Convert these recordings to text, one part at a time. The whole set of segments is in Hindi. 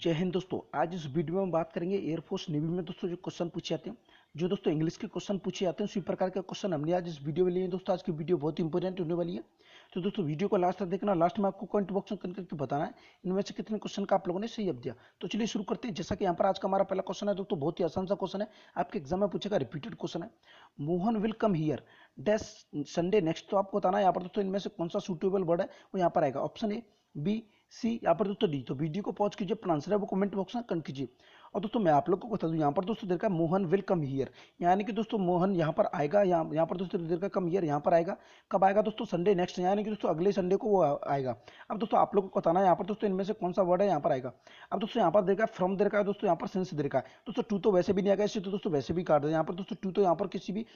जय हिंद दोस्तों। आज इस वीडियो में हम बात करेंगे एयरफोर्स नेवी में दोस्तों जो क्वेश्चन पूछे जाते हैं, जो दोस्तों इंग्लिश के क्वेश्चन पूछे जाते हैं, उसी प्रकार के क्वेश्चन हमने आज इस वीडियो में लिए हैं। दोस्तों आज की वीडियो बहुत इंपॉर्टेंट होने वाली है, तो दोस्तों वीडियो को लास्ट तक देखना। लास्ट में आपको कमेंट बॉक्स में करके बताना है इनमें से कितने क्वेश्चन का आप लोगों ने सही जवाब दिया। तो चलिए शुरू करते हैं। जैसा कि यहाँ पर आज का हमारा पहला क्वेश्चन है दोस्तों, बहुत ही आसान सा क्वेश्चन है, आपके एग्जाम में पूछेगा, रिपीटेड क्वेश्चन है। Mohan will come here dash Sunday next. तो आपको बताना है यहाँ पर दोस्तों इनमें से कौन सा सूटेबल वर्ड है वो यहाँ पर आएगा। ऑप्शन ए, बी, सी, यहाँ पर दोस्तों डी। तो वीडियो को पॉज कीजिए, अपना आंसर है वो कमेंट बॉक्स में कमेंट कीजिए। और दोस्तों मैं आप लोग को बता दूं, यहाँ पर दोस्तों देखा मोहन विल कम हियर, यानी कि दोस्तों मोहन यहाँ पर आएगा, यहाँ पर दोस्तों देखा कम हियर यहाँ पर आएगा। कब आएगा दोस्तों? संडे नेक्स्ट, यानी कि दोस्तों अगले संडे को वो आएगा। अब दोस्तों आप लोग को बताना है यहाँ पर दोस्तों इनमें से कौन सा वर्ड है यहाँ पर आएगा। अब दोस्तों यहाँ पर देखा फ्रॉम दे रखा है, दोस्तों यहाँ पर सिंस दे रखा है। दोस्तों टू तो वैसे भी नहीं आएगा, इससे तो दोस्तों वैसे भी काट दे। यहाँ पर दोस्तों टू तो यहाँ पर किसी भी,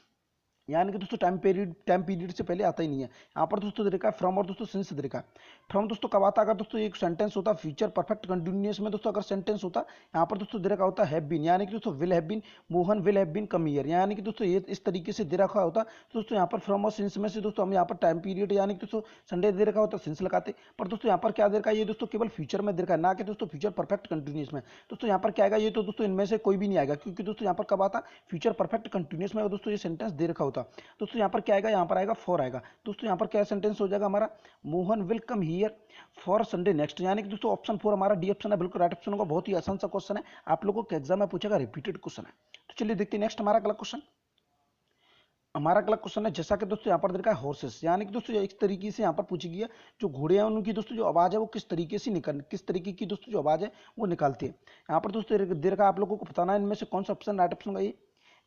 यानी कि दोस्तों टाइम पीरियड से पहले आता ही नहीं है। यहाँ पर दोस्तों देखा है फ्रॉम और दोस्तों सिंस देखा है। फ्रॉम दोस्तों कब आता है? अगर दोस्तों एक सेंटेंस होता फ्यूचर परफेक्ट कंटिन्यूअस में, दोस्तों अगर सेंटेंस होता यहाँ पर दोस्तों दे रखा होता हैव बीन, यानी कि दोस्तों will have been, Mohan will have been come year, यानी कि दोस्तों ये इस तरीके से दे रखा होता। तो दोस्तों यहाँ पर फ्रॉम और सिंस में से दोस्तों हम यहाँ पर टाइम पीरियड यानी कि दोस्तों संडे दे रखा होता सिंस लगाते। पर दोस्तों यहाँ पर क्या दे रखा है? ये दोस्तों केवल फ्यूचर में दे रखा है, ना कि दोस्तों फ्यूचर परफेक्ट कंटिन्यूअस में। दोस्तों यहाँ पर क्या आएगा? ये तो दोस्तों इनमें से कोई भी नहीं आएगा, क्योंकि दोस्तों यहाँ पर कब आता? फ्यूचर परफेक्ट कंटिन्यूअस में दोस्तों ये सेंटेंस दे रखा होता। दोस्तों यहाँ पर क्या आएगा? यहाँ पर आएगा फॉर आएगा। दोस्तों यहाँ पर क्या सेंटेंस हो जाएगा हमारा? Mohan will come here for Sunday next, यानी कि दोस्तों ऑप्शन 4 हमारा डी ऑप्शन है, बिल्कुल राइट ऑप्शन होगा। बहुत ही आसान सा क्वेश्चन है, आप लोगों के एग्जाम में पूछेगा, रिपीटेड क्वेश्चन है। तो चलिए देखते हैं नेक्स्ट हमारा अगला क्वेश्चन। हमारा अगला क्वेश्चन है, जैसा कि दोस्तों यहाँ पर देखा है हॉर्सेस, यानी कि दोस्तों एक तरीके से यहाँ पर पूछी गई है, जो घोड़े हैं उनकी दोस्तों जो आवाज है वो किस तरीके से किस तरीके की दोस्तों जो आवाज है वो निकालती है। यहाँ पर दोस्तों दे रखा है, आप लोगों को बताना है इनमें से कौन सा ऑप्शन राइट ऑप्शन होगा, ए,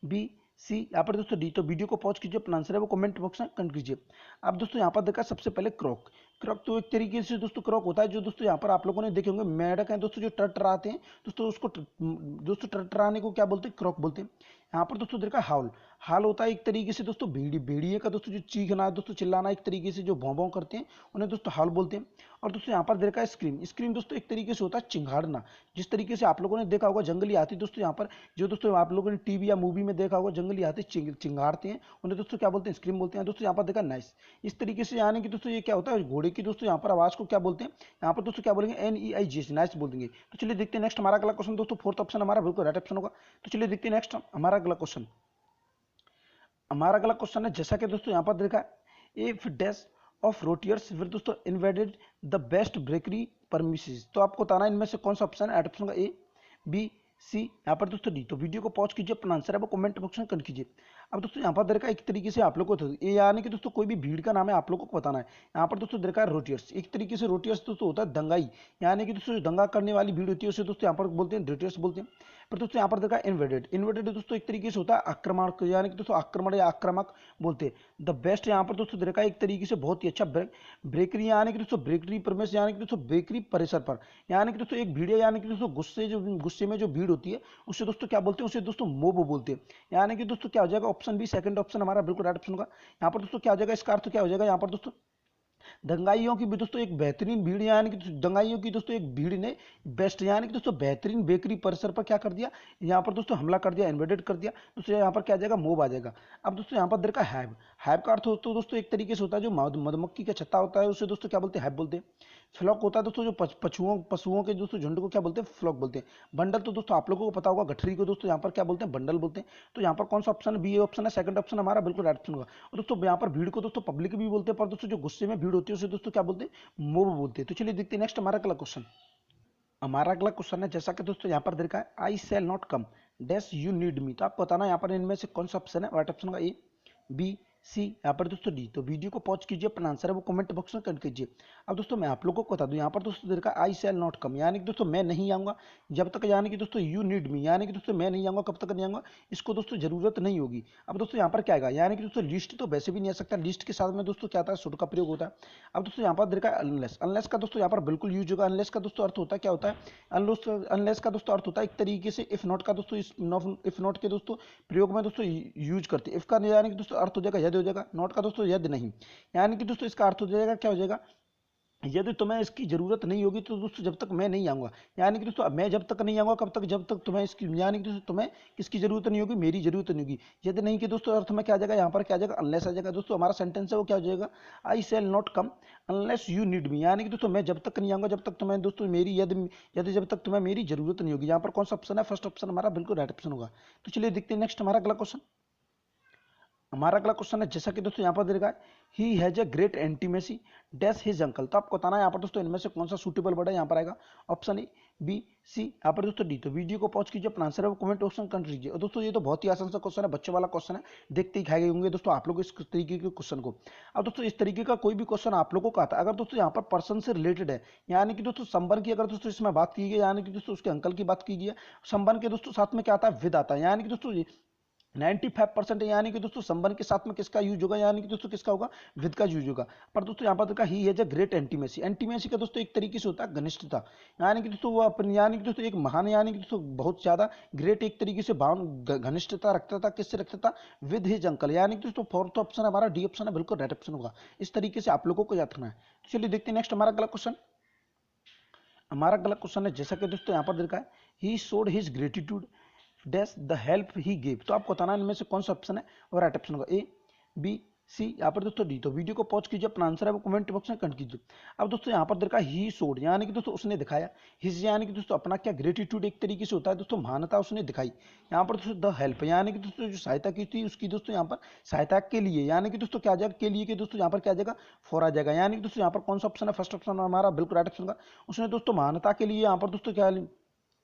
बी, सी, यहाँ पर दोस्तों डी। तो वीडियो को पॉज कीजिए, अपना आंसर है वो कमेंट बॉक्स में कमेंट कीजिए। अब दोस्तों यहाँ पर देखा सबसे पहले क्रॉक। क्रॉक तो एक तरीके से दोस्तों क्रॉक होता है, जो दोस्तों यहाँ पर आप लोगों ने देखे होंगे मेंढक हैं दोस्तों जो टरटराते हैं, दोस्तों उसको दोस्तों टरटराने को क्या बोलते हैं? क्रॉक बोलते हैं। यहाँ पर दोस्तों देखा हाउल, हाल होता है एक तरीके से दोस्तों भेड़िए का दोस्तों जो चीखना है दोस्तों चिल्लाना, एक तरीके से जो भौं भौं करते हैं उन्हें दोस्तों हाल बोलते हैं। और दोस्तों यहाँ पर देखा है स्क्रीम। स्क्रीम दोस्तों एक तरीके से होता है चिंगाड़ना, जिस तरीके से आप लोगों ने देखा होगा जंगली हाथी दोस्तों यहाँ पर जो दोस्तों आप लोगों ने टीवी या मूवी में देखा होगा, जंगली हाथी चिंगाड़ते हैं, उन्हें दोस्तों क्या बोलते हैं? स्क्रीम बोलते हैं। दोस्तों यहाँ पर देखा नाइस, इस तरीके से, यानी कि दोस्तों ये क्या होता है? घोड़े की दोस्तों यहाँ पर आवाज को क्या बोलते हैं? यहाँ पर दोस्तों क्या बोलेंगे? NEIGS, नाइस बोल देंगे। तो चलिए देखते हैं नेक्स्ट हमारा अगला क्वेश्चन। दोस्तों फोर्थ ऑप्शन हमारा बिल्कुल राइट ऑप्शन होगा। तो चलिए देखते हैं नेक्स्ट हमारा अगला क्वेश्चन। हमारा अगला क्वेश्चन है, जैसा कि दोस्तों यहाँ पर देखा है, इफ डैश ऑफ रोटियर्स फिर दोस्तों इन्वेडेड द बेस्ट ब्रेकरी परमिसेस। तो आपको बताना है इनमें से कौन सा ऑप्शन है। ऑप्शन का ए, बी, सी, यहाँ पर दोस्तों डी। तो वीडियो को पॉज कीजिए, अपना आंसर है वो कमेंट बॉक्स में कमेंट कीजिए। अब दोस्तों यहाँ पर देखा एक तरीके से आप लोग को ये, यानी कि दोस्तों कोई भी भीड़ का नाम है आप लोगों को बताना है। यहाँ पर दोस्तों देखा है रोटियर्स, एक तरीके से रोटियर्स दोस्तों होता है दंगाई, यानी कि दोस्तों दंगा करने वाली भीड़ होती है उसे दोस्तों यहाँ पर बोलते हैं रोटियर्स बोलते हैं। पर दोस्तों यहाँ पर देखा इन्वेडेड, इन्वेडेड दोस्तों एक तरीके से होता है आक्रमण, यानी कि दोस्तों आक्रमण या आक्रामक बोलते हैं। द बेस्ट यहाँ पर दोस्तों देखा एक तरीके से बहुत ही अच्छा ब्रेकरी, यानी कि दोस्तों ब्रेकरी परमेश, यानी कि दोस्तों बेकरी परिसर पर, यानी कि दोस्तों एक भीड़ है, यानी कि दोस्तों गुस्से में जो भीड़ होती है उसे दोस्तों क्या बोलते हैं? उसे दोस्तों मोब बोलते हैं। यानी कि दोस्तों क्या हो जाएगा? ऑप्शन बी, सेकंड ऑप्शन हमारा बिल्कुल राइट ऑप्शन होगा। यहाँ पर दोस्तों क्या हो जाएगा? इसका अर्थ क्या हो जाएगा? यहाँ पर दोस्तों दंगाइयों की भी दोस्तों एक बेहतरीन भीड़, यानी कि दंगाइयों की दोस्तों एक भीड़ ने बेस्ट, यानी कि दोस्तों बेहतरीन बेकरी परिसर पर क्या कर दिया? यहाँ पर दोस्तों हमला कर दिया, इन्वेडेड कर दिया। दोस्तों यहाँ पर क्या आ जाएगा? मोब आ जाएगा। अब दोस्तों यहाँ पर देखा हैव, हैव का अर्थ तो दोस्तों एक तरीके से होता है जो मधुमक्खी का छत्ता होता है उसे दोस्तों क्या बोलते हैं? हैव बोलते हैं। फ्लॉक होता है दोस्तों जो पशुओं के दोस्तों झुंड को क्या बोलते हैं? फ्लॉक बोलते हैं। बंडल तो दोस्तों आप लोगों को पता होगा, गठरी को दोस्तों यहाँ पर क्या बोलते हैं? बंडल बोलते हैं। तो यहाँ पर कौन सा ऑप्शन? बी ऑप्शन है, सेकंड ऑप्शन हमारा बिल्कुल राइट ऑप्शन होगा। और दोस्तों यहाँ पर भीड़ को दोस्तों पब्लिक भी बोलते हैं, पर दोस्तों जो गुस्से में भीड़ होती है उसे दोस्तों क्या बोलते हैं? मोब बोलते हैं। तो चलिए देखते हैं नेक्स्ट हमारा अगला क्वेश्चन। हमारा अगला क्वेश्चन है, जैसा कि दोस्तों यहाँ पर देखा है, I shall not come dash you need me. तो आपको बताना है यहाँ पर इनमें से कौन सा ऑप्शन है। राइट ऑप्शन का ए, बी, सी, यहाँ पर दोस्तों डी। तो वीडियो को पॉज कीजिए, अपना आंसर है वो कमेंट बॉक्स में कमेंट कीजिए। अब दोस्तों मैं आप लोगों को बता दूं, यहाँ पर दोस्तों देखा आई शैल नॉट कम, यानी कि दोस्तों मैं नहीं आऊंगा जब तक, यानी कि दोस्तों यू नीड मी, यानी कि दोस्तों मैं नहीं आऊंगा कब तक नहीं आऊंगा, इसको दोस्तों जरूरत नहीं होगी। अब दोस्तों यहाँ पर क्या आएगा? यानी कि दोस्तों लिस्ट तो वैसे भी नहीं आ सकता, लिस्ट के साथ में दोस्तों क्या आता है? शुड का प्रयोग होता है। अब दोस्तों यहाँ पर देखा अनलेस, अनलेस का दोस्तों यहाँ पर बिल्कुल यूज होगा। अनलेस का दोस्तों अर्थ होता है क्या होता है? अनलेस का दोस्तों अर्थ होता है एक तरीके से इफ नॉट का दोस्तों, इफ नॉट के दोस्तों प्रयोग में दोस्तों यूज करते हैं। इफ का यानी कि दोस्तों अर्थ हो जाएगा यदि हो जाएगा, नॉट का दोस्तों यदि नहीं, यानी कि दोस्तों इसका अर्थ हो जाएगा क्या हो जाएगा? यदि तुम्हें इसकी जरूरत नहीं होगी तो दोस्तों जब तक मैं नहीं आऊंगा, यानी कि दोस्तों अब मैं जब तक नहीं आऊंगा कब तक, जब तक तुम्हें इसकी, यानी कि दोस्तों तुम्हें किसकी जरूरत नहीं होगी, मेरी जरूरत नहीं होगी। यदि नहीं कि दोस्तों अर्थ में क्या आ जाएगा, यहाँ पर क्या आ जाएगा, अनलेस आ जाएगा। दोस्तों हमारा सेंटेंस है वो क्या हो जाएगा, I shall not come unless you need me, यानी कि दोस्तों मैं जब तक नहीं आऊंगा जब तक तुम्हें दोस्तों मेरी, यदि यदि जब तक तुम्हें मेरी जरूरत नहीं होगी। यहाँ पर कौन सा ऑप्शन है, फर्स्ट ऑप्शन हमारा बिल्कुल राइट ऑप्शन होगा। तो चलिए देखते हैं नेक्स्ट हमारा अगला क्वेश्चन। हमारा अगला क्वेश्चन है, जैसा कि दोस्तों यहाँ पर दे रखा है, he has a great intimacy dash his uncle. तो आपको बताना है यहाँ पर दोस्तों इनमें से कौन सा सूटेबल वर्ड है। यहाँ पर आएगा ऑप्शन ए, बी, सी, यहाँ पर दोस्तों डी। तो वीडियो को पॉज कीजिए, अपना आंसर है वो कमेंट ऑप्शन कर लीजिए। और दोस्तों ये तो बहुत ही आसान सा क्वेश्चन है, बच्चों वाला क्वेश्चन है, देखते ही खाए गए होंगे दोस्तों आप लोग इस तरीके के क्वेश्चन को। अब दोस्तों इस तरीके का कोई भी क्वेश्चन आप लोगों को आता है, अगर दोस्तों यहाँ पर पर्सन से रिलेटेड है, यानी कि दोस्तों संबंध की अगर दोस्तों इसमें बात की गई, यानी कि दोस्तों उसके अंकल की बात की गई है, संबंध के दोस्तों साथ में क्या आता है, विद आता है, यानी कि दोस्तों 95% यानी कि दोस्तों संबंध के साथ में किसका यूज होगा, यानी कि दोस्तों किसका होगा, विद का यूज होगा। पर दोस्तों यहाँ पर देखा, ही हैज अ ग्रेट एंटीमेसी। एंटीमेसी का दोस्तों एक तरीके से होता है घनिष्ठता, यानी कि दोस्तों वो अपन, यानी कि दोस्तों एक महान, यानी कि दोस्तों बहुत ज्यादा ग्रेट एक तरीके से भाव घनिष्ठता रखता था, किससे रखता था, विद हिज अंकल। यानी कि दोस्तों फोर्थ ऑप्शन हमारा डी ऑप्शन है, बिल्कुल राइट ऑप्शन होगा। इस तरीके से आप लोगों को याद रखना है। तो चलिए देखते हैं नेक्स्ट हमारा अगला क्वेश्चन। हमारा अगला क्वेश्चन है, जैसा कि दोस्तों यहाँ पर देखा है, he showed his gratitude dash the help he gave. तो आपको बताना है इनमें से कौन सा ऑप्शन है और राइट ऑप्शन होगा, ए, बी, सी, यहाँ पर दोस्तों डी। तो वीडियो को पॉज कीजिए, अपना आंसर है वो कमेंट बॉक्स में कमेंट कीजिए। अब दोस्तों यहाँ पर देखा, ही शोड यानी कि दोस्तों उसने दिखाया, हिज यानी कि दोस्तों अपना क्या, ग्रेटिट्यूड एक तरीके से होता है दोस्तों महानता उसने दिखाई। यहाँ पर दोस्तों द हेल्प यानी कि दोस्तों जो सहायता की थी उसकी दोस्तों यहाँ पर सहायता के लिए, यानी कि दोस्तों क्या आ जाएगा, के लिए, कि दोस्तों यहाँ पर क्या आ जाएगा, फॉर आ जाएगा। यानी कि दोस्तों यहाँ पर कौन सा ऑप्शन है, फर्स्ट ऑप्शन हमारा बिल्कुल राइट ऑप्शन का। उसने दोस्तों महानता के लिए यहाँ पर दोस्तों क्या,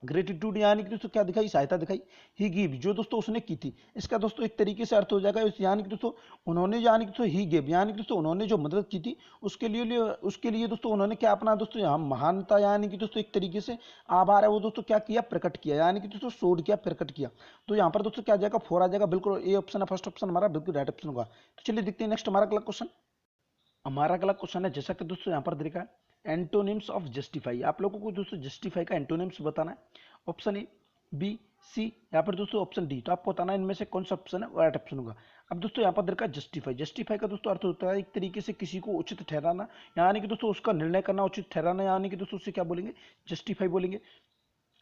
ग्रेटिट्यूड यानी कि दोस्तों क्या दिखाई, सहायता दिखाई। ही गिव जो दोस्तों उसने की थी, इसका दोस्तों एक तरीके से अर्थ हो जाएगा यानी कि दोस्तों उन्होंने, यानी कि दोस्तों ही गिव यानी कि दोस्तों उन्होंने जो मदद की थी उसके लिए दोस्तों उन्होंने क्या अपना दोस्तों यहाँ महानता, यानी कि दोस्तों एक तरीके से आभार है वो दोस्तों क्या किया, प्रकट किया, यानी कि दोस्तों शोड किया, प्रकट किया। तो यहाँ पर दोस्तों क्या आ जाएगा, फोर आ जाएगा, बिल्कुल ए ऑप्शन है, फर्स्ट ऑप्शन हमारा बिल्कुल राइट ऑप्शन होगा। तो चलिए देखते हैं नेक्स्ट हमारा अगला क्वेश्चन। हमारा अगला क्वेश्चन है, जैसा कि दोस्तों यहाँ पर देखा है, एंटोनिम्स ऑफ जस्टिफाई। आप लोगों को दोस्तों जस्टिफाई का एंटोनिम्स बताना है। ऑप्शन ए, बी, सी, यहाँ पर दोस्तों ऑप्शन डी। तो आपको बताना है इनमें से कौन सा ऑप्शन है वो राइट ऑप्शन होगा। अब दोस्तों यहाँ पर देखा, जस्टिफाई, जस्टिफाई का दोस्तों अर्थ होता है एक तरीके से किसी को उचित ठहराना, यानी कि दोस्तों उसका निर्णय करना, उचित ठहराना, यानी कि दोस्तों उससे क्या बोलेंगे, जस्टिफाई बोलेंगे।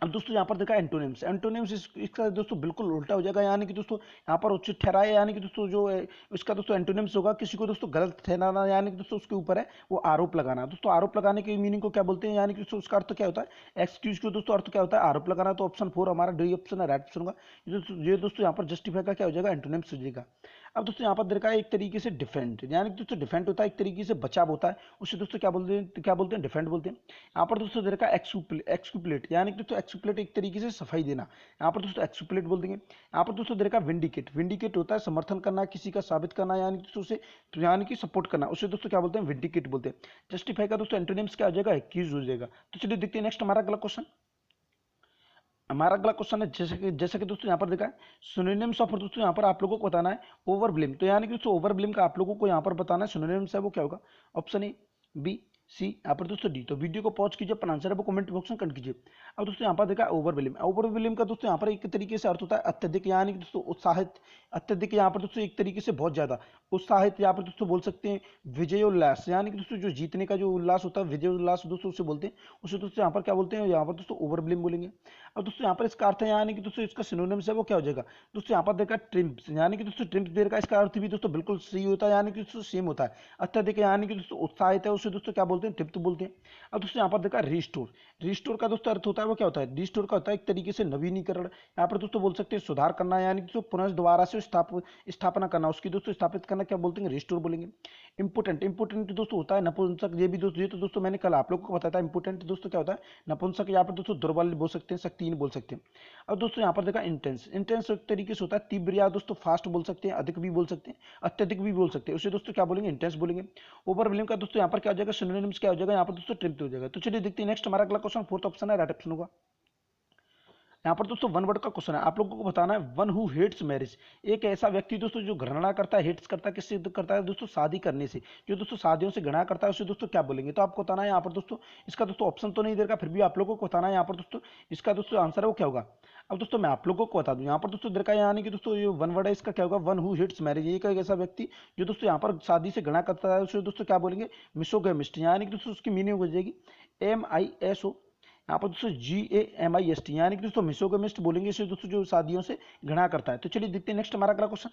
अब दोस्तों यहाँ पर देखा एंटोनिम्स, एंटोनिम्स इसका दोस्तों बिल्कुल उल्टा हो जाएगा, यानी कि दोस्तों यहाँ पर उचित ठहराए, यानी कि दोस्तों जो इसका दोस्तों एंटोनिम्स होगा किसी को दोस्तों गलत ठहराना, यानी कि दोस्तों उसके ऊपर है वो आरोप लगाना। दोस्तों आरोप लगाने की मीनिंग को क्या बोलते हैं, यानी कि दोस्तों उसका अर्थ क्या होता है, एक्सक्यूज को दोस्तों अर्थ क्या होता है, आरोप लगाना। तो ऑप्शन फोर हमारा डी ऑप्शन है, राइट ऑप्शन होगा। ये दोस्तों यहाँ पर जस्टिफाई का क्या हो जाएगा, एंटोनिम्स हो जाएगा। अब दोस्तों यहाँ पर देखा है एक तरीके से डिफेंड, यानी कि दोस्तों डिफेंड होता है एक तरीके से बचाव होता है, उससे दोस्तों क्या बोलते हैं डिफेंड बोलते हैं। यहाँ पर दोस्तों देखा एक्सक्यूपलेट, यानी कि दोस्तों एक्सक्यूपलेट एक तरीके से सफाई देना, यहाँ पर दोस्तों एक्सक्यूपलेट बोल देंगे। यहाँ पर दोस्तों देखा विंडिकेट, विंडिकेट होता है समर्थन करना, किसी का साबित करना, यानी कि दोस्तों उसे, यानी कि सपोर्ट करना, उसे दोस्तों क्या बोलते हैं, विंडिकेट बोलते हैं। जस्टिफाई का दोस्तों एंटोनिम्स क्या हो जाएगा, एक्यूज हो जाएगा। तो चलिए देखते हैं नेक्स्ट हमारा अगला क्वेश्चन। हमारा अगला क्वेश्चन है, जैसे कि दोस्तों यहाँ पर देखा है, सिनोनिम्स ऑफ, दोस्तों यहाँ पर आप लोगों को बताना है ओवरब्लेम। तो यानी कि दोस्तों ओवरब्लेम का आप लोगों को यहाँ पर बताना है, सिनोनिम्स है वो क्या होगा, ऑप्शन ए, बी, सी, यहाँ पर दोस्तों डी। तो वीडियो को पॉज कीजिए, अपना आंसर है वो कमेंट बॉक्स में कमेंट कीजिए। अब दोस्तों यहाँ पर देखा ओवरब्लेम, ओवरब्लेम का दोस्तों यहाँ पर एक तरीके से अर्थ होता है अत्यधिक, यानी कि दोस्तों उत्साहित, अत्यधिक यहाँ पर दोस्तों एक तरीके से बहुत ज्यादा उत्साहित, यहाँ पर दोस्तों बोल सकते हैं विजयोल्लास, यानी कि दोस्तों जो जीतने का जो उल्लास होता है, विजयोल्लास दोस्तों उसे बोलते हैं, उसे दोस्तों यहाँ पर क्या बोलते हैं, यहाँ पर दोस्तों ओवरब्लेम बोलेंगे। अब दोस्तों यहाँ पर इसका अर्थ है, यानी कि दोस्तों इसका सिनोनिम्स है वो क्या हो जाएगा, दोस्तों यहाँ पर देखा ट्रिम्प्स, यानी कि दोस्तों ट्रिम्प्स देर का इसका अर्थ भी दोस्तों बिल्कुल सही होता है, यानी कि दोस्तों सेम होता है। अत्यधिक यानी कि दोस्तों उत्साहित है, उसे दोस्तों क्या बोलते हैं, तृप्त बोलते हैं। अब दोस्तों यहाँ पर देखा रिस्टोर, रिस्टोर का दोस्तों अर्थ होता है वो क्या होता है, रिस्टोर का होता है एक तरीके से नवीनीकरण, यहाँ पर दोस्तों बोल सकते हैं सुधार करना, यानी कि दोस्तों पुनः दोबारा से स्थापना करना, उसकी दोस्तों स्थापित करना क्या बोलते हैं, रिस्टोर बोलेंगे। इंपोर्टेंट, इंपोर्टेंट दोस्तों होता है नपुंसक, ये भी दोस्तों, ये तो दोस्तों मैंने कल आप लोगों को बताया था। इंपोर्टेंट दोस्तों क्या होता है, नपुंसक, यहाँ पर दोस्तों दुर्बल बोल सकते हैं, शक्तिहीन बोल सकते हैं। अब दोस्तों यहाँ पर देखा इंटेंस, इंटेंस एक तरीके से होता है तीव्र, या दोस्तों फास्ट बोल सकते हैं, अधिक भी बोल सकते हैं, अत्यधिक भी बोल सकते हैं, उसे दोस्तों क्या बोलेंगे, इंटेंस बोलेंगे। ओवरव्हेलमिंग का दोस्तों यहाँ पर क्या हो जाएगा, सिनोनिम्स क्या हो जाएगा, यहाँ पर दोस्तों ट्रिम्ड हो जाएगा। तो चलिए देखते हैं नेक्स्ट हमारा अगला क्वेश्चन, फोर्थ ऑप्शन है, राइट ऑप्शन होगा। यहाँ पर दोस्तों वन वर्ड का क्वेश्चन है, आप लोगों को बताना है वन हु हेट्स मैरिज, एक ऐसा व्यक्ति दोस्तों जो घृणा करता है, हेट्स करता है, किससे करता है दोस्तों, शादी करने से, जो दोस्तों शादियों से घृणा करता है उसे दोस्तों क्या बोलेंगे। तो आपको बताना है यहाँ पर दोस्तों, इसका दोस्तों ऑप्शन तो नहीं देगा, फिर भी आप लोगों को बताना है यहाँ पर दोस्तों इसका दोस्तों आंसर है वो क्या होगा। अब दोस्तों मैं आप लोगों को बता दूं यहाँ पर दोस्तों देखा यानी कि दोस्तों ये वन वर्ड है, इसका क्या होगा, वन हु हिट्स मैरिज, एक ऐसा व्यक्ति जो दोस्तों यहाँ पर शादी से घृणा करता है उसे दोस्तों क्या बोलेंगे, मिसोगैमिस्ट, यानी कि दोस्तों उसकी मीनिंग हो जाएगी MISO, यहाँ पर दोस्तों GAMIST, यानी कि दोस्तों मिसोगमिस्ट बोलेंगे इसे दोस्तों जो शादियों से घृणा करता है। तो चलिए देखते हैं नेक्स्ट हमारा अगला क्वेश्चन।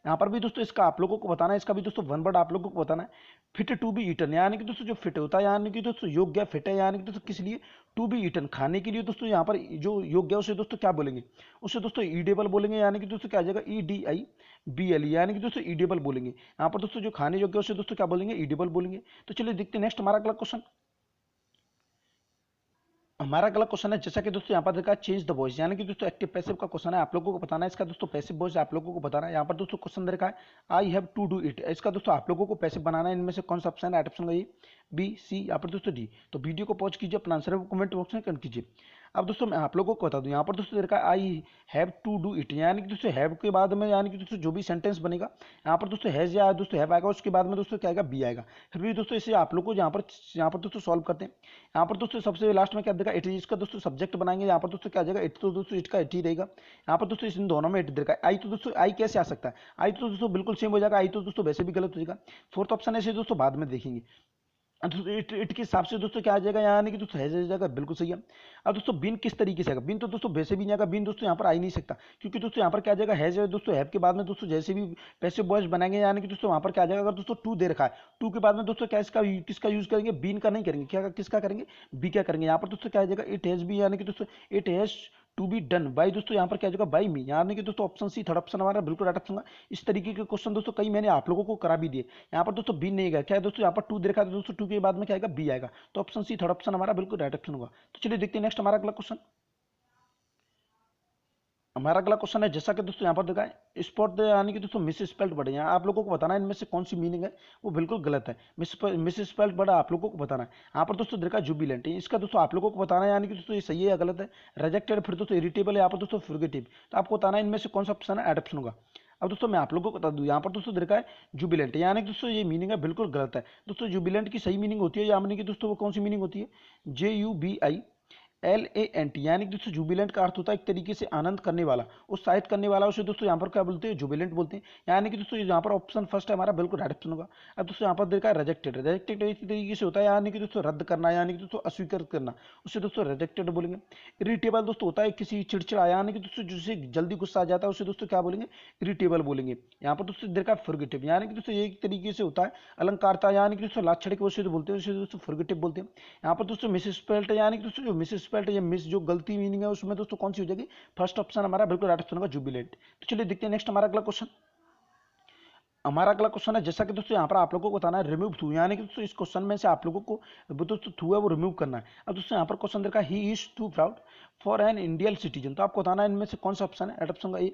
यहाँ पर भी दोस्तों इसका आप लोगों को बताना है, इसका भी दोस्तों वन वर्ड आप लोगों को बताना है, फिट टू बी ईटन, यानी कि दोस्तों जो फिट होता है यानी कि दोस्तों योग्य, फिट है यानी कि दोस्तों किस लिए, टू बी ईटन, खाने के लिए दोस्तों यहाँ पर जो योग्य है उसे दोस्तों क्या बोलेंगे, उसे दोस्तों ईडेबल बोलेंगे, यानी कि दोस्तों क्या आ जाएगा EDIBL, यानी कि दोस्तों ईडेबल बोलेंगे। यहाँ पर दोस्तों जो खाने योग्य है उसे दोस्तों क्या बोलेंगे, ईडेबल बोलेंगे। तो चलिए देखते हैं नेक्स्ट हमारा अगला क्वेश्चन। हमारा अगला क्वेश्चन है, जैसा कि दोस्तों यहाँ पर देखा चेंज द वॉइस, यानी कि दोस्तों एक्टिव पैसिव का क्वेश्चन है, आप लोगों को बताना है इसका दोस्तों पैसिव वॉइस आप लोगों को बताना है। यहाँ पर दोस्तों क्वेश्चन देखा है I have to do it, इसका दोस्तों आप लोगों को पैसिव बनाना है, इनमें से कौन सा ऑप्शन है, ऑप्शन ए बी सी, यहाँ पर दोस्तों डी। तो वीडियो को पॉज कीजिए, अपना आंसर कमेंट बॉक्स में कर कीजिए। अब दोस्तों मैं आप लोगों को बता दूं यहाँ पर दोस्तों देखा I have to do it, यानी कि दोस्तों हैव के बाद में यानी कि दोस्तों जो भी सेंटेंस बनेगा यहाँ पर दोस्तों हैज या दोस्तों हैव आएगा, उसके बाद में दोस्तों क्या आएगा, बी आएगा। फिर भी दोस्तों इसे आप लोग को यहाँ पर दोस्तों सॉल्व करते हैं। यहाँ पर दोस्तों सबसे लास्ट में क्या देगा, इट, इसका दोस्तों सब्जेक्ट बनाएंगे, यहाँ पर दोस्तों क्या आ जाएगा, इट, तो दोस्तों इट का इट ही रहेगा। यहाँ पर दोस्तों इन दोनों में इट देगा, आई तो दोस्तों आई कैसे आ सकता है, आई तो दोस्तों बिल्कुल सेम हो जाएगा, आई तो दोस्तों वैसे भी गलत हो जाएगा। फोर्थ ऑप्शन ऐसे दोस्तों बाद में देखेंगे। अब दोस्तों इट के हिसाब से दोस्तों क्या आ जाएगा, यानी कि दोस्तों हैज आ जाएगा, बिल्कुल सही है। अब दोस्तों बिन किस तरीके से आएगा, बिन तो दोस्तों वैसे भी नहीं आएगा, बिन दोस्तों यहाँ पर आ ही नहीं सकता, क्योंकि दोस्तों यहाँ पर क्या आ जाएगा, हैज है दोस्तों, हैव के बाद में दोस्तों जैसे भी पैसिव वॉइस बनाएंगे यानी कि दोस्तों वहाँ पर क्या आ जाएगा, अगर दोस्तों टू दे रखा है, टू के बाद में दोस्तों क्या इसका किसका यूज करेंगे, बिन का नहीं करेंगे, क्या किसका करेंगे, बी क्या करेंगे। यहाँ पर दोस्तों क्या आ जाएगा, इट हैज बी, यानी कि दोस्तों it has to be done by, दोस्तों यहाँ पर क्या जाएगा, बाई मी, यानी कि दोस्तों ऑप्शन सी थर्ड ऑप्शन हमारा बिल्कुल राइट ऑप्शन होगा। इस तरीके के क्वेश्चन दोस्तों कई मैंने आप लोगों को करा भी दिए। यहाँ पर दोस्तों बी नहीं गया, क्या है दोस्तों, यहाँ पर टू दे रखा है, दोस्तों टू के बाद में क्या आएगा, बी आएगा। तो ऑप्शन सी थर्ड ऑप्शन हमारा बिल्कुल राइट ऑप्शन होगा। तो चलिए देखते हैं नेक्स्ट हमारा अगला क्वेश्चन। हमारा अगला क्वेश्चन है, जैसा कि दोस्तों यहाँ पर देखा है स्पॉट यानी कि दोस्तों मिस स्पेल्ड वर्ड, यहाँ आप लोगों को बताना है इनमें से कौन सी मीनिंग है वो बिल्कुल गलत है, मिस स्पेल्ड वर्ड आप लोगों को बताना है। यहाँ पर दोस्तों देखा जुबिलेंट, इसका दोस्तों आप लोगों को बताना है यानी कि दोस्तों ये सही है या गलत है। रिजेक्टेड, फिर दोस्तों इरिटेबल है, यहाँ पर दोस्तों फॉरगेटिव। तो आपको बताना है इनमें से कौन सा ऑप्शन है एडप्शन होगा। अब दोस्तों मैं आप लोगों को बता दूं यहाँ पर दोस्तों देखा है जुबिलेंट, यानी कि दोस्तों ये मीनिंग है बिल्कुल गलत है। दोस्तों जुबिलेंट की सही मीनिंग होती है यानी कि दोस्तों वो कौन सी मीनिंग होती है, JUBILANT, यानी कि दोस्तों जुबिलेंट का अर्थ होता है एक तरीके से आनंद करने वाला, उत्साहित करने वाला, उसे दोस्तों यहाँ पर क्या बोलते हैं, जुबिलेंट बोलते हैं। यानी कि दोस्तों यहाँ पर ऑप्शन फर्स्ट है हमारा बिल्कुल राइट ऑप्शन होगा। अब दोस्तों यहाँ पर देखा है रिजेक्टेड, रिजेक्टेड इस तरीके से होता है यानी कि दोस्तों रद्द करना, यानी कि दोस्तों अस्वीकार करना, उसे दोस्तों रिजेक्टेड बोलेंगे। इरिटेबल दोस्तों होता है किसी चिड़चिड़ा, यानी कि दोस्तों जिससे जल्दी गुस्सा आ जाता है उसे दोस्तों क्या बोलेंगे, इरिटेबल बोलेंगे। यहाँ पर दोस्तों देखा है फॉरगेटिव, यानी कि दोस्तों ये एक तरीके से होता है अलंकारता, यानी कि दोस्तों लाछड़े को उसे बोलते हैं, उसे दोस्तों फॉरगेटिव बोलते हैं। यहाँ पर दोस्तों मिस स्पेल्ट, यानी कि दोस्तों जो मिस स्पेल्ट या मिस जो गलती मीनिंग है उसमें दोस्तों कौन सी हो जाएगी, फर्स्ट ऑप्शन हमारा बिल्कुल राइट ऑप्शन होगा जुबिलेंट। तो चलिए देखते हैं नेक्स्ट हमारा अगला क्वेश्चन। हमारा अगला क्वेश्चन है, जैसा कि दोस्तों यहाँ पर आप लोगों को बताना है रिमूव थ्रू, यानी कि दोस्तों इस क्वेश्चन में से आप लोगों को वो दोस्तों थ्रू है वो रिमूव करना है। अब दोस्तों यहाँ पर क्वेश्चन देखा he is too proud for an Indian citizen, तो आपको बताना है इनमें से कौन सा ऑप्शन है, ऑप्शन का ए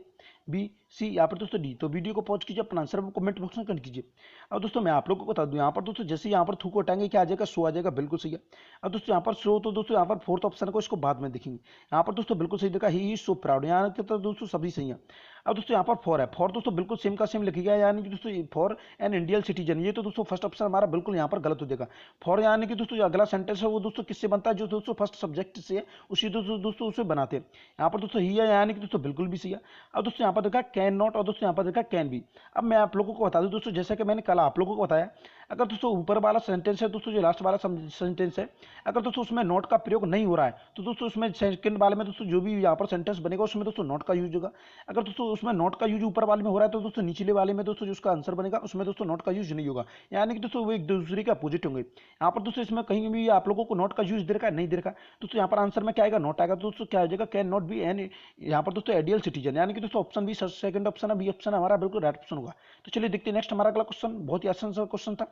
बी सी, यहाँ पर दोस्तों डी। तो वीडियो को पॉज कीजिए, अपना आंसर कमेंट बॉक्स में कर कीजिए। अब दोस्तों मैं आप लोगों को बता दूं यहाँ पर दोस्तों जैसे यहाँ पर थ्रू को हटाएंगे क्या आ जाएगा, शो आ जाएगा, बिल्कुल सही है। अब दोस्तों यहाँ पर शो, तो दोस्तों यहाँ पर फोर्थ ऑप्शन को इसको बाद में देखेंगे। यहाँ पर दोस्तों बिल्कुल सही देखा ही इज सो प्राउड, यहाँ के तो दोस्तों सभी सही है। अब दोस्तों यहाँ पर फॉर है, फॉर दोस्तों बिल्कुल सेम का सेम लिखिएगा, यानी कि दोस्तों फॉर एन इंडियन सिटीजन, ये तो दोस्तों फर्स्ट ऑप्शन हमारा बिल्कुल यहाँ पर गलत हो जाएगा। फॉर यानी कि दोस्तों अगला सेंटेंस है वो दोस्तों किससे बनता है, जो दोस्तों फर्स्ट सब्जेक्ट से है उसी दोस्तों उसे बनाते हैं। यहाँ पर दोस्तों ही है, यानी कि दोस्तों बिल्कुल भी सही है। अब दोस्तों यहाँ पर देखा कैन नॉट, और दोस्तों यहाँ पर देखा कैन बी। अब मैं आप लोगों को बता दूं दोस्तों, जैसा कि मैंने कल आप लोगों को बताया, अगर दोस्तों ऊपर वाला सेंटेंस है दोस्तों जो लास्ट वाला सेंटेंस है, अगर दोस्तों उसमें नॉट का प्रयोग नहीं हो रहा है तो दोस्तों उसमें सेकंड वाले में दोस्तों जो भी यहाँ पर सेंटेंस बनेगा उसमें दोस्तों नॉट का यूज होगा। अगर दोस्तों उसमें नॉट का यूज ऊपर वाले में हो रहा है तो दोस्तों निचले वाले में दोस्तों जो उसका आंसर बनेगा उसमें दोस्तों नॉट का यूज नहीं होगा, यानी कि दोस्तों वो एक दूसरे के अपोजिट होंगे। यहाँ पर दोस्तों इसमें कहीं भी आप लोगों को नॉट का यूज दे रखा है, नहीं दे रखा, दोस्तों यहाँ पर आंसर में क्या आएगा, नॉट आएगा। तो दोस्तों क्या हो जाएगा, कैन नॉट बी एन, यहाँ पर दोस्तों आइडियल सिटीजन, यानी कि दोस्तों ऑप्शन बी सेकंड ऑप्शन है, बी ऑप्शन हमारा बिल्कुल राइट ऑप्शन होगा। तो चलिए देखते हैं नेक्स्ट हमारा अगला क्वेश्चन, बहुत ही आसान सा क्वेश्चन था।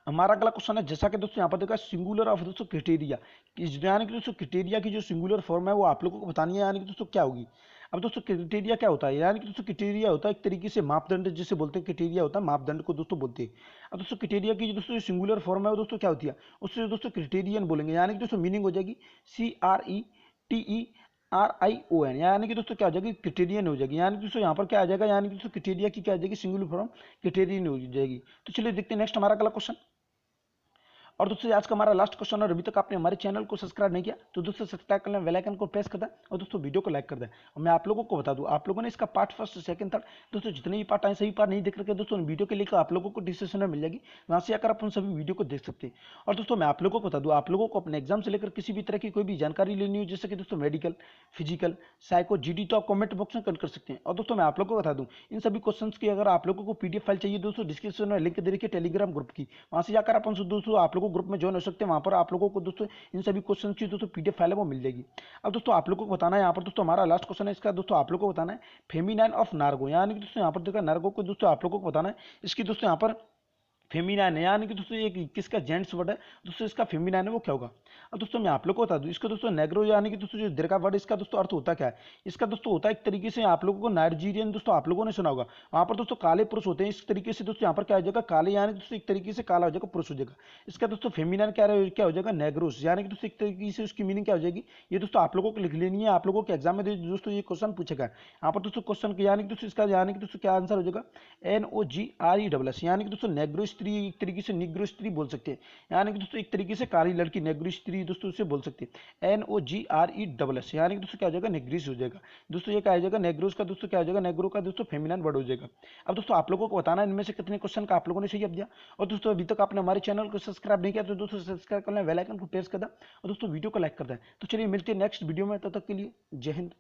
हमारा अगला क्वेश्चन है, जैसा कि दोस्तों यहाँ पर देखा सिंगुलर ऑफ दोस्तों क्राइटेरिया, यानी कि दोस्तों क्राइटेरिया की जो सिंगुलर फॉर्म है वो आप लोगों को बतानी है, यानी कि दोस्तों क्या होगी। अब दोस्तों क्राइटेरिया क्या होता है, यानी कि दोस्तों क्राइटेरिया होता है एक तरीके से मापदंड, जिसे बोलते हैं क्राइटेरिया होता है मापदंड को दोस्तों बोलते हैं। अब दोस्तों क्राइटेरिया की जो दोस्तों सिंगुलर फॉर्म है वो दोस्तों क्या होती है, उससे दोस्तों क्राइटेरियन बोलेंगे, यानी कि दोस्तों मीनिंग हो जाएगी CRETERION, RION, यानी कि दोस्तों क्या हो जाएगी, क्रिटेरियन हो जाएगी। यानी कि दोस्तों यहाँ पर क्या आ जाएगा, यानी कि दोस्तों क्रिटेरिया की क्या आ जाएगी, सिंगुलर फॉर्म क्रिटेरियन हो जाएगी। तो चलिए देखते हैं नेक्स्ट हमारा अगला क्वेश्चन। और दोस्तों आज का हमारा लास्ट क्वेश्चन, और अभी तक आपने हमारे चैनल को सब्सक्राइब नहीं किया तो दोस्तों सब्सक्राइब कर लें, बेल आइकन को प्रेस कर दें और दोस्तों वीडियो को लाइक कर दें। और मैं आप लोगों को बता दूं, आप लोगों ने इसका पार्ट फर्स्ट सेकंड थर्ड दोस्तों जितने भी पार्ट आए सही पार्ट नहीं देख रखे दोस्तों, वीडियो के लिंक आप लोगों को डिस्क्रिप्शन में मिल जाएगी, वहां से आकर आप उन सभी वीडियो को देख सकते हैं। और दोस्तों मैं आप लोगों को बता दूं, आप लोगों को अपने एग्जाम से लेकर किसी भी तरह की कोई भी जानकारी लेनी हो, जैसे कि दोस्तों मेडिकल, फिजिकल, साइको, जीडी, तो आप कमेंट बॉक्स में कमेंट कर सकते हैं। और दोस्तों मैं आप लोगों को बता दूं, इन सभी क्वेश्चंस की अगर आप लोगों को पीडीएफ फाइल चाहिए दोस्तों, डिस्क्रिप्शन में लिंक दे रखी है टेलीग्राम ग्रुप की, वहां से जाकर आप उनसे दोस्तों आप लोगों को ग्रुप में ज्वाइन हो सकते हैं। वहां पर आप लोगों को दोस्तों इन सभी क्वेश्चन की दोस्तों पीडीएफ फाइल है वो मिल जाएगी। अब दोस्तों आप लोगों को बताना है यहाँ पर दोस्तों, हमारा लास्ट क्वेश्चन है इसका दोस्तों, आप लोगों को बताना है फेमिनाइन ऑफ नार्गो, यानी कि दोस्तों यहाँ पर देखा नार्गो को दोस्तों आप लोगों को बताना है इसकी दोस्तों यहाँ पर फेमिनाइन है, यानी कि दोस्तों ये किसका जेंट्स वर्ड है दोस्तों, इसका फेमिनाइन है वो क्या होगा। अब दोस्तों मैं आप लोगों को बता दूं, इसका दोस्तों नेग्रो यानी कि दोस्तों जो दीर्घा वर्ड, इसका दोस्तों अर्थ होता क्या है, इसका दोस्तों होता है एक तरीके से आप लोगों को नाइजीरियन, दोस्तों आप लोगों ने सुना होगा, वहां पर दोस्तों काले पुरुष होते हैं, इस तरीके से दोस्तों यहाँ पर क्या हो जाएगा, काले यानी दोस्तों एक तरीके से काला हो जाएगा, पुरुष हो जाएगा। इसका दोस्तों फेमिनाइन क्या हो जाएगा, नेग्रोस, यानी कि दोस्तों एक तरीके से उसकी मीनिंग क्या हो जाएगी, ये दोस्तों आप लोगों को लिख लेनी है, आप लोगों के एग्जाम में दोस्तों ये क्वेश्चन पूछेगा यहाँ पर दोस्तों क्वेश्चन यानी कि दोस्तों इसका यानी कि दोस्तों क्या आंसर हो जाएगा, NOGRESS, यानी कि दोस्तों नेग्रो स्त्री, एक तरीके से निग्रो स्त्री बोल सकते हैं, यानी कि दोस्तों एक तरीके से काली लड़की, नेग्रो स्त्री दोस्तों उसे बोल सकते हैं, NOGRESS, यानी कि दोस्तों क्या हो जाएगा, नेग्रिस हो जाएगा। दोस्तों ये क्या हो जाएगा, नेग्रोस का दोस्तों क्या हो जाएगा, नेग्रो का दोस्तों फेमिनाइन वर्ड हो जाएगा। अब दोस्तों आप लोगों को बताना है इनमें से कितने क्वेश्चन का आप लोगों ने सही जवाब दिया। और दोस्तों अभी तक आपने हमारे चैनल को सब्सक्राइब नहीं किया तो दोस्तों सब्सक्राइब कर लें, बेल आइकन को प्रेस कर दें और दोस्तों वीडियो को लाइक कर दें। तो चलिए मिलते हैं नेक्स्ट वीडियो में, तब तक के लिए जय हिंद।